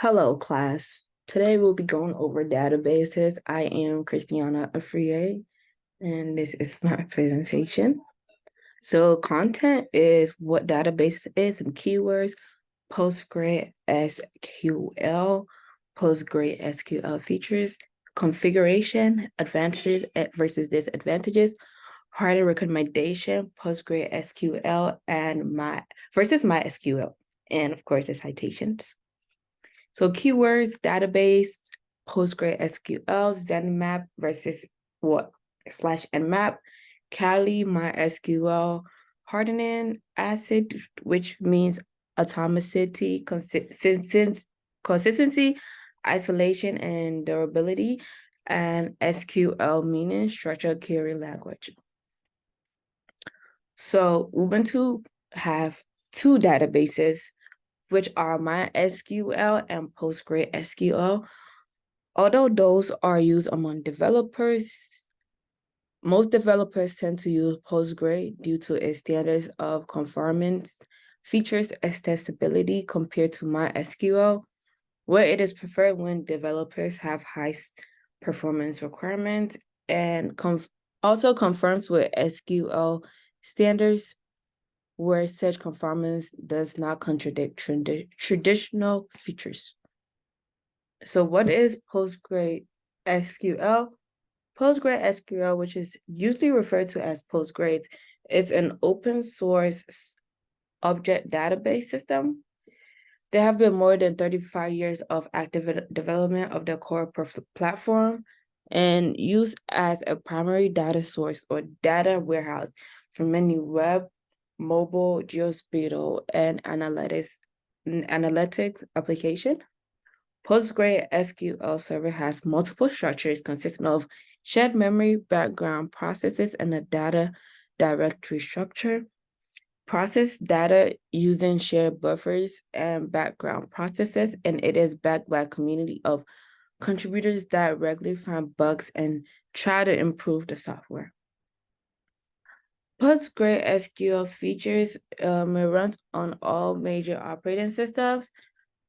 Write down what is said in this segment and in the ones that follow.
Hello, class. Today we'll be going over databases. I am Christiana Afriye, and this is my presentation. So content is what database is, some keywords, PostgreSQL, PostgreSQL features, configuration, advantages versus disadvantages, harder recommendation, PostgreSQL, and versus MySQL, and of course the citations. So keywords, database, PostgreSQL, ZenMap versus what slash Nmap, Kali, MySQL, hardening, ACID, which means atomicity, consistency, isolation, and durability, and SQL meaning structured query language. So Ubuntu have two databases, which are MySQL and PostgreSQL. Although those are used among developers, most developers tend to use Postgre due to its standards of conformance, features, extensibility compared to MySQL, where it is preferred when developers have high performance requirements and also conforms with SQL standards, where such conformance does not contradict traditional features. So what is PostgreSQL? PostgreSQL, which is usually referred to as Postgres, is an open source object database system. There have been more than 35 years of active development of the core platform and used as a primary data source or data warehouse for many web, mobile, geospatial, and analytics application. PostgreSQL Server has multiple structures consisting of shared memory, background processes, and a data directory structure. Process data using shared buffers and background processes, and it is backed by a community of contributors that regularly find bugs and try to improve the software. PostgreSQL features it runs on all major operating systems.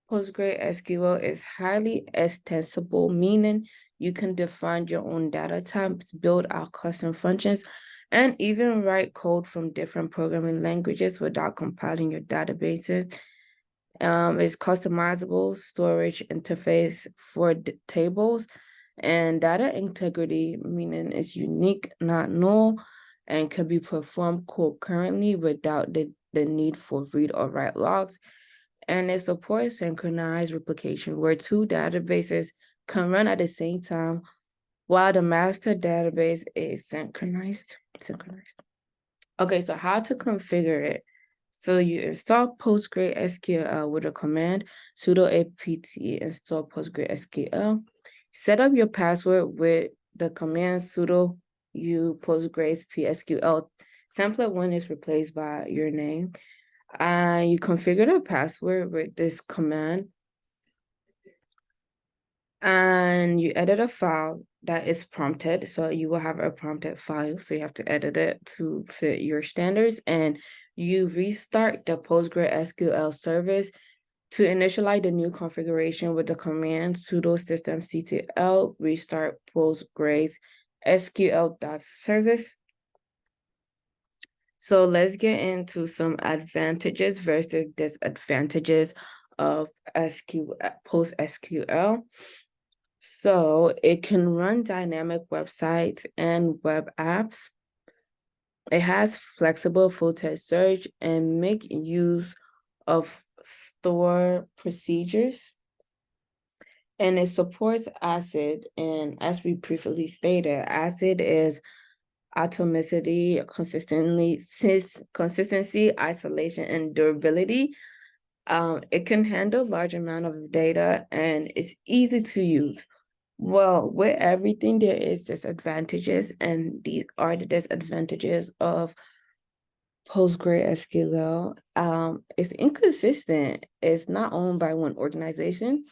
PostgreSQL is highly extensible, meaning you can define your own data types, build out custom functions, and even write code from different programming languages without compiling your databases. It's customizable storage interface for tables and data integrity, meaning it's unique, not null, and can be performed concurrently without the need for read or write logs. And it supports synchronized replication where two databases can run at the same time while the master database is synchronized. Okay, so how to configure it. So you install PostgreSQL with a command sudo apt install PostgreSQL. Set up your password with the command sudo u postgres psql template when it's replaced by your name. You configure the password with this command, and you edit a file that is prompted. So you will have a prompted file. So you have to edit it to fit your standards, and you restart the PostgreSQL service to initialize the new configuration with the command sudo systemctl restart Postgres SQL.service. So let's get into some advantages versus disadvantages of PostgreSQL. So it can run dynamic websites and web apps. It has flexible full text search and make use of store procedures. And it supports ACID. And as we previously stated, ACID is atomicity, consistency, isolation, and durability. It can handle large amount of data and it's easy to use. Well, with everything, there is disadvantages, and these are the disadvantages of PostgreSQL. It's inconsistent. It's not owned by one organization.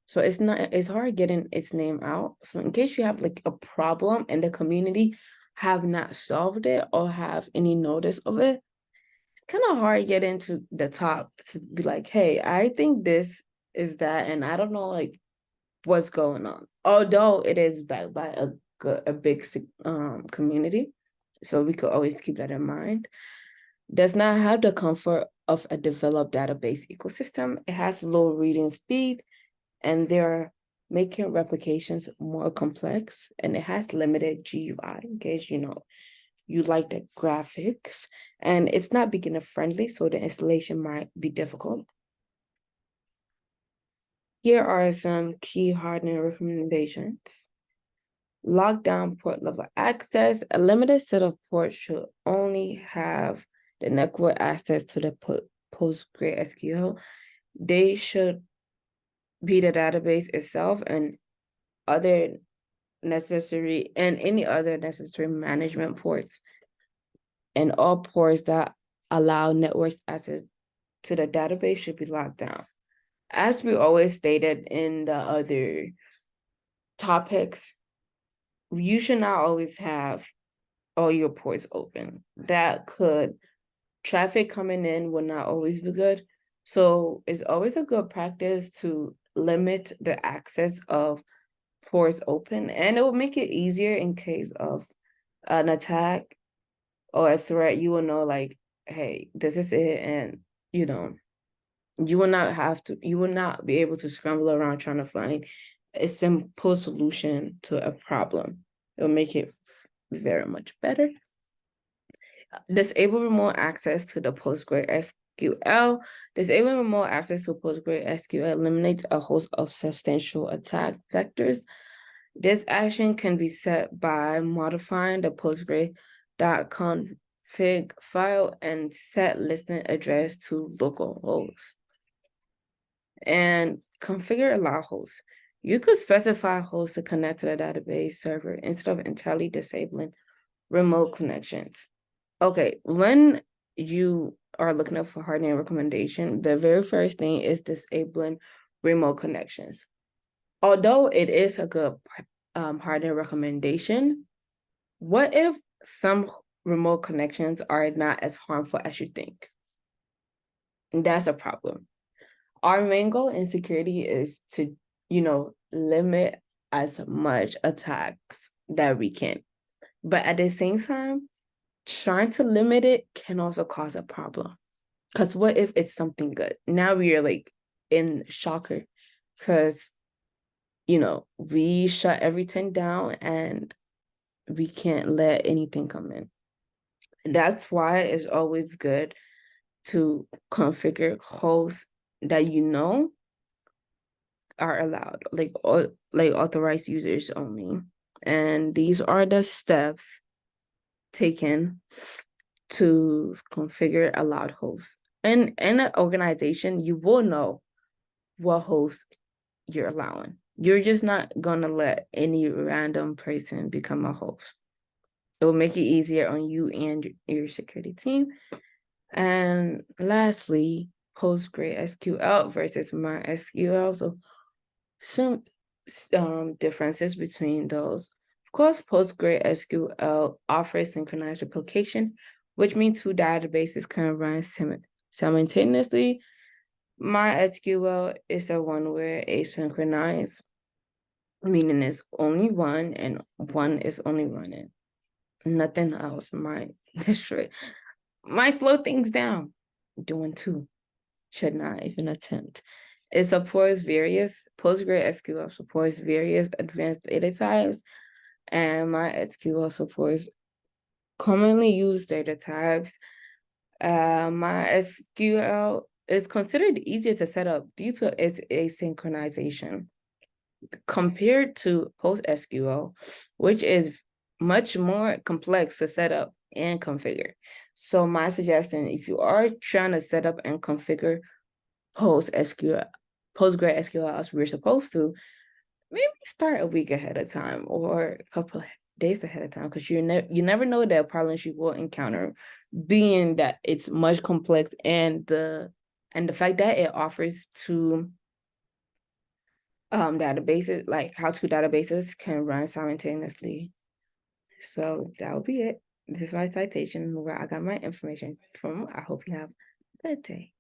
So it's hard getting its name out. So in case you have like a problem and the community have not solved it or have any notice of it, it's kind of hard getting to the top to be like, hey, I think this is that, and I don't know like what's going on. Although it is backed by a big community, so we could always keep that in mind. Does not have the comfort of a developed database ecosystem. It has low reading speed, and they're making replications more complex, and it has limited GUI in case you like the graphics, and it's not beginner friendly, so the installation might be difficult. Here are some key hardware recommendations. Lockdown port level access. A limited set of ports should only have the network access to the PostgreSQL. They should be the database itself and any other necessary management ports, and all ports that allow network access to the database should be locked down. As we always stated in the other topics, you should not always have all your ports open. Traffic coming in will not always be good. So it's always a good practice to limit the access of ports open, and it will make it easier in case of an attack or a threat. You will know like, hey, this is it, and you will not be able to scramble around trying to find a simple solution to a problem. It will make it very much better. Disable remote access to the PostgreSQL. Disabling remote access to PostgreSQL eliminates a host of substantial attack vectors. This action can be set by modifying the postgre.config file and set listening address to localhost. And configure allow hosts. You could specify hosts to connect to the database server instead of entirely disabling remote connections. Okay, when you are looking up for hardware recommendation, the very first thing is disabling remote connections. Although it is a good hardware recommendation, what if some remote connections are not as harmful as you think? And that's a problem. Our main goal in security is to, limit as much attacks that we can. But at the same time, trying to limit it can also cause a problem. Because what if it's something good? Now we are like in shocker because, we shut everything down and we can't let anything come in. That's why it's always good to configure hosts that are allowed, like authorized users only. And these are the steps taken to configure allowed hosts. And in an organization, you will know what host you're allowing. You're just not gonna let any random person become a host. It will make it easier on you and your security team. And lastly, PostgreSQL versus MySQL. So some differences between those. Of course, PostgreSQL offers synchronized replication, which means two databases can run simultaneously. MySQL is a one where asynchronized, meaning it's only one and one is only running. Nothing else might slow things down. Doing two should not even attempt. PostgreSQL supports various advanced data types, and MySQL supports commonly used data types. MySQL is considered easier to set up due to its asynchronization compared to PostgreSQL, which is much more complex to set up and configure. So my suggestion, if you are trying to set up and configure PostgreSQL as we're supposed to, maybe start a week ahead of time or a couple of days ahead of time, because you never know the problems you will encounter, being that it's much complex, and the fact that it offers two databases, like how two databases can run simultaneously. So that would be it. This is my citation where I got my information from. I hope you have a good day.